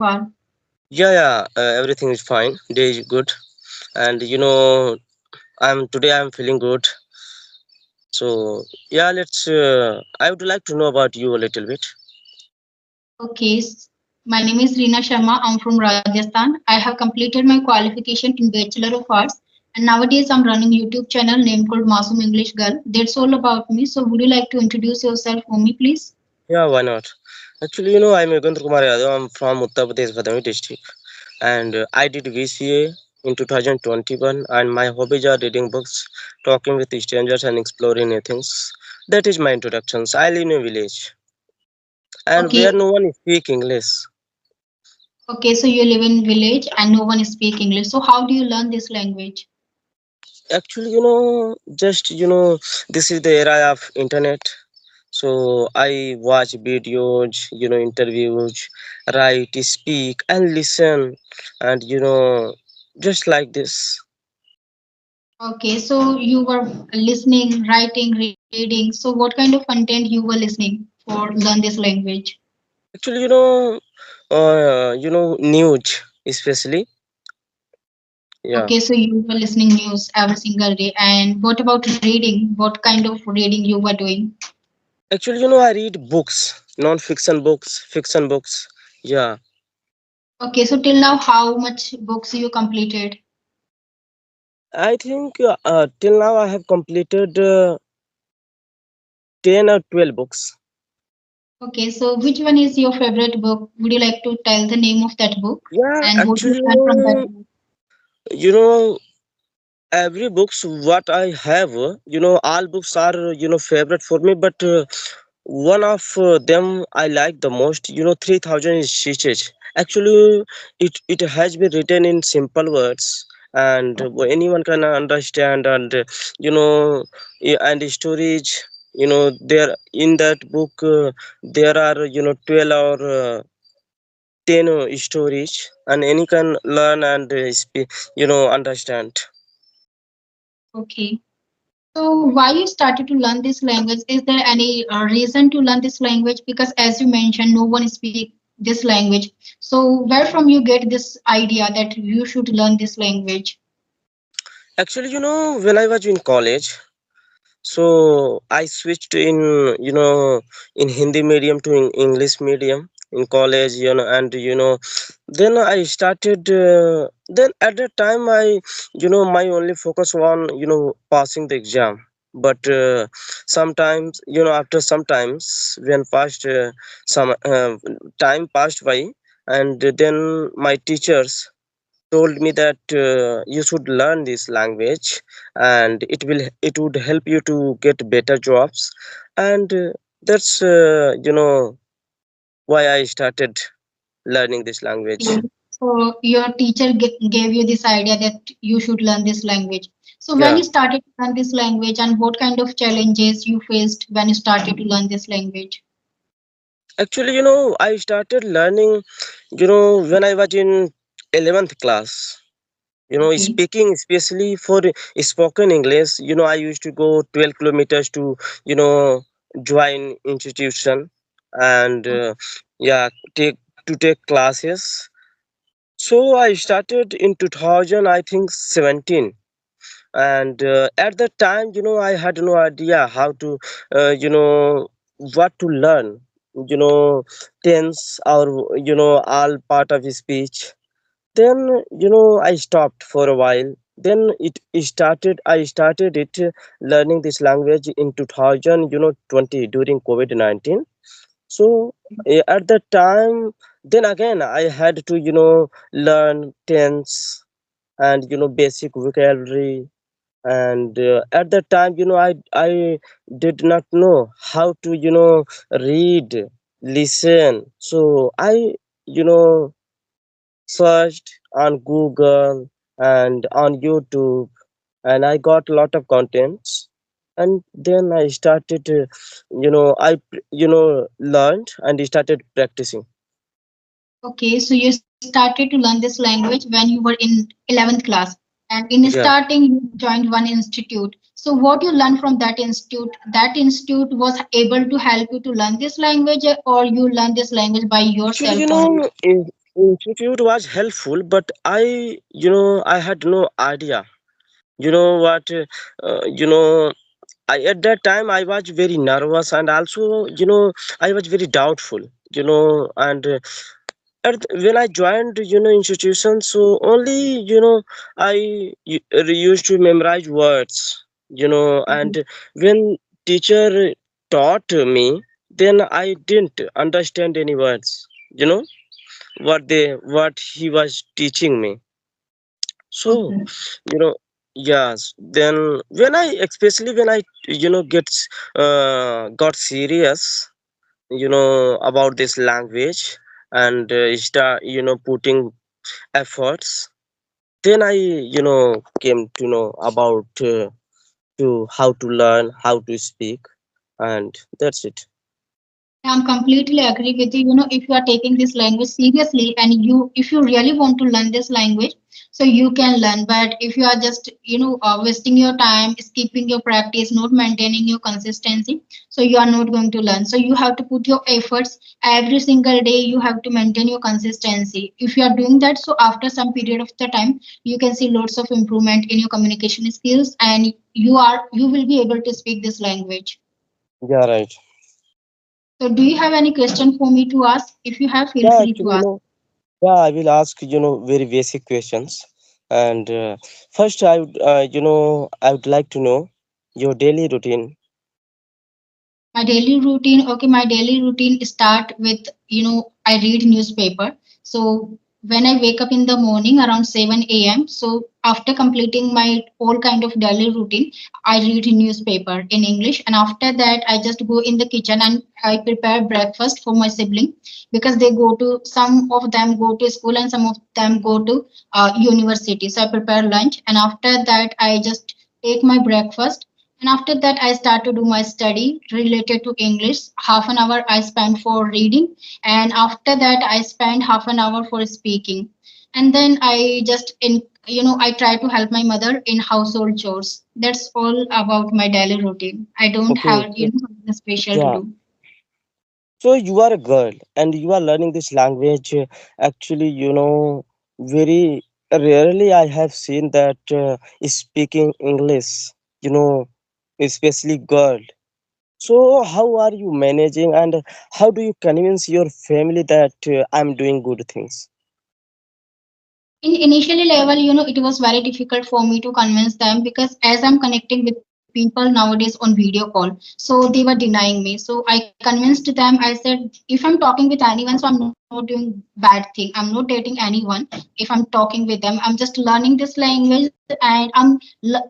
Far. Everything is fine. Day is good, and I'm feeling good. So yeah, let's. I would like to know about you a little bit. Okay, my name is Reena Sharma. I'm from Rajasthan. I have completed my qualification in Bachelor of Arts, and nowadays I'm running YouTube channel named called Masum English Girl. That's all about me. So, would you like to introduce yourself for me, please? Yeah, why not? Actually, I'm Yugandhar Kumar Yadav. I'm from Uttar Pradesh, Badami district, and I did VCA in 2021. And my hobbies are reading books, talking with strangers, and exploring new things. That is my introductions. I live in a village, and Okay, where no one speak English. okay. So you live in village and no one speak English. So how do you learn this language? Actually, just this is the era of internet. So I watch videos, interviews, write, speak, and listen, and just like this. Okay, so you were listening, writing, reading. So what kind of content you were listening for learn this language? Actually, news especially. Yeah. Okay, so you were listening news every single day. And what about reading? What kind of reading you were doing? Actually, I read books, non-fiction books, fiction books. Yeah. Okay, so till now, how much books you completed? I think till now I have completed 10 or 12 books. Okay, so which one is your favorite book? Would you like to tell the name of that book Yeah, and what you actually, learned from that book? you know every books what I have, all books are favorite for me, but one of them I like the most, 3000 stitches. Actually, it has been written in simple words, and anyone can understand, and and storage, there in that book, there are 12 or 10 stories, and any can learn and understand. Okay. So why you started to learn this language? Is there any reason to learn this language? Because as you mentioned, no one speak this language. So where from you get this idea that you should learn this language? Actually, when I was in college, so I switched in, in Hindi medium to in English medium in college, and then I started, then at that time I, my only focus on, passing the exam. But sometimes, after sometimes when past some time passed by, and then my teachers told me that you should learn this language, and it would help you to get better jobs, and that's why I started learning this language. Okay. So your teacher gave you this idea that you should learn this language. So when Yeah, you started to learn this language and what kind of challenges you faced when you started to learn this language? actually, I started learning, when I was in 11th class. Okay. Speaking especially for spoken English, I used to go 12 kilometers to join institution, and yeah, take to take classes. So I started in 2000, I think 17, and at that time, I had no idea how to, what to learn, tense, or all part of speech. Then I stopped for a while. Then I started it, learning this language in 2000, 20, during COVID-19. So at that time, then again I had to learn tense, and basic vocabulary. And at that time, I did not know how to read, listen. So I you know searched on Google and on YouTube, and I got a lot of contents. And then I started, learned and started practicing. Okay, so you started to learn this language when you were in 11th class. And in Yeah. starting, you joined one institute. So what you learned from that institute was able to help you to learn this language or you learn this language by Actually, yourself only? institute was helpful, but I had no idea. You know what? At that time I was very nervous, and also I was very doubtful. And when I joined institutions, so only used to memorize words. And when teacher taught me, then I didn't understand any words. You know what he was teaching me. So, Okay. you know, yes. Then when I, especially when I, got serious, about this language, and start, putting efforts, then I, came to know about to how to learn, how to speak, and that's it. I'm completely agree with you. You know, if you are taking this language seriously and if you really want to learn this language, so you can learn. But if you are just, wasting your time, skipping your practice, not maintaining your consistency, so you are not going to learn. So you have to put your efforts every single day. You have to maintain your consistency. If you are doing that, so after some period of the time, you can see lots of improvement in your communication skills, and you will be able to speak this language. Yeah, right. So, do you have any question for me to ask? If you have, feel Yeah, free to actually, ask. yeah, I will ask, very basic questions. And first, I would like to know your daily routine. My daily routine, okay, my daily routine start with, I read newspaper. So when I wake up in the morning around 7 a.m., so after completing my all kind of daily routine, I read newspaper in English. And after that, I just go in the kitchen and I prepare breakfast for my sibling because some of them go to school and some of them go to university. So I prepare lunch. And after that, I just take my breakfast, and after that, I start to do my study related to English. Half an hour I spend for reading, and after that, I spend half an hour for speaking. And then I try to help my mother in household chores. That's all about my daily routine. I don't Okay, have, so, something special to yeah. do. So you are a girl and you are learning this language. Actually, very rarely I have seen that speaking English, you know, especially girl. So how are you managing, and how do you convince your family that I'm doing good things? In initially level, it was very difficult for me to convince them because as I'm connecting with people nowadays on video call, so they were denying me. So I convinced them. I said, if I'm talking with anyone, so I'm not doing bad thing. I'm not dating anyone. If I'm talking with them, I'm just learning this language, and I'm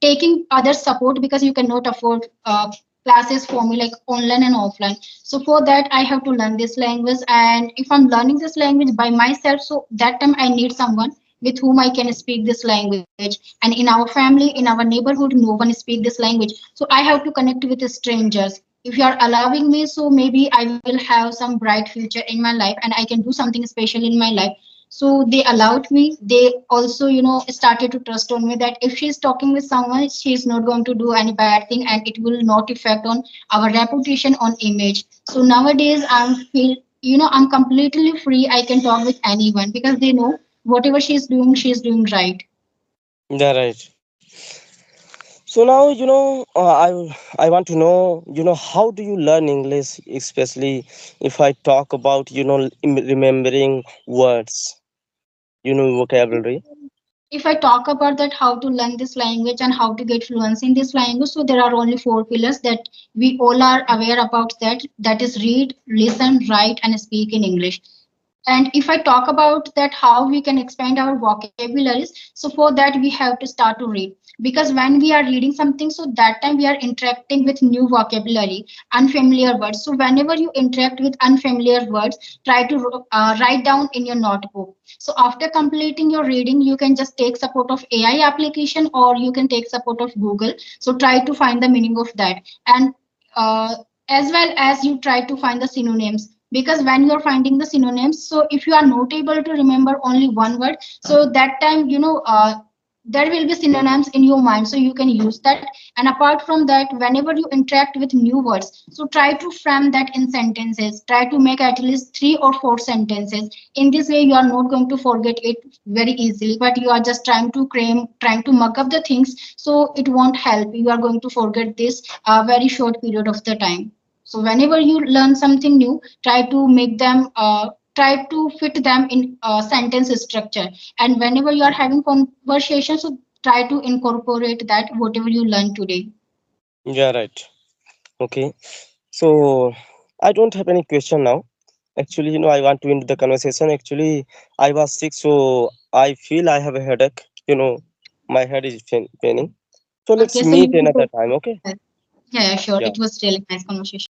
taking other support because you cannot afford classes for me like online and offline. So for that, I have to learn this language, and if I'm learning this language by myself, so that time I need someone with whom I can speak this language. And in our family, in our neighborhood, no one speak this language. So I have to connect with the strangers. If you are allowing me, so maybe I will have some bright future in my life and I can do something special in my life. So they allowed me. They also, started to trust on me that if she's talking with someone, she's not going to do any bad thing and it will not affect on our reputation on image. So nowadays I'm completely free. I can talk with anyone because they know whatever she's doing right. Yeah, right. So now, I want to know, how do you learn English, especially if I talk about, remembering words, vocabulary. If I talk about that, how to learn this language and how to get fluency in this language, so there are only four pillars that we all are aware about that. That is read, listen, write, and speak in English. And if I talk about that, how we can expand our vocabularies, so for that we have to start to read. Because when we are reading something, so that time we are interacting with new vocabulary, unfamiliar words. So whenever you interact with unfamiliar words, try to write down in your notebook. So after completing your reading, you can just take support of AI application or you can take support of Google. So try to find the meaning of that. And uh, as well as you try to find the synonyms, because when you're finding the synonyms, so if you are not able to remember only one word, so that time there will be synonyms in your mind, so you can use that. And apart from that, whenever you interact with new words, so try to frame that in sentences. Try to make at least 3 or 4 sentences. In this way, you are not going to forget it very easily, but you are just trying to mug up the things, so it won't help. You are going to forget this very short period of the time. So whenever you learn something new, try to fit them in sentence structure. And whenever you are having conversation, so try to incorporate that whatever you learn today. Yeah, right. Okay. So I don't have any question now. Actually, I want to end the conversation. Actually, I was sick, so I feel I have a headache. My head is paining. So let's Okay, so meet you can another take time. Okay. yeah, yeah, sure. Yeah. It was really nice conversation.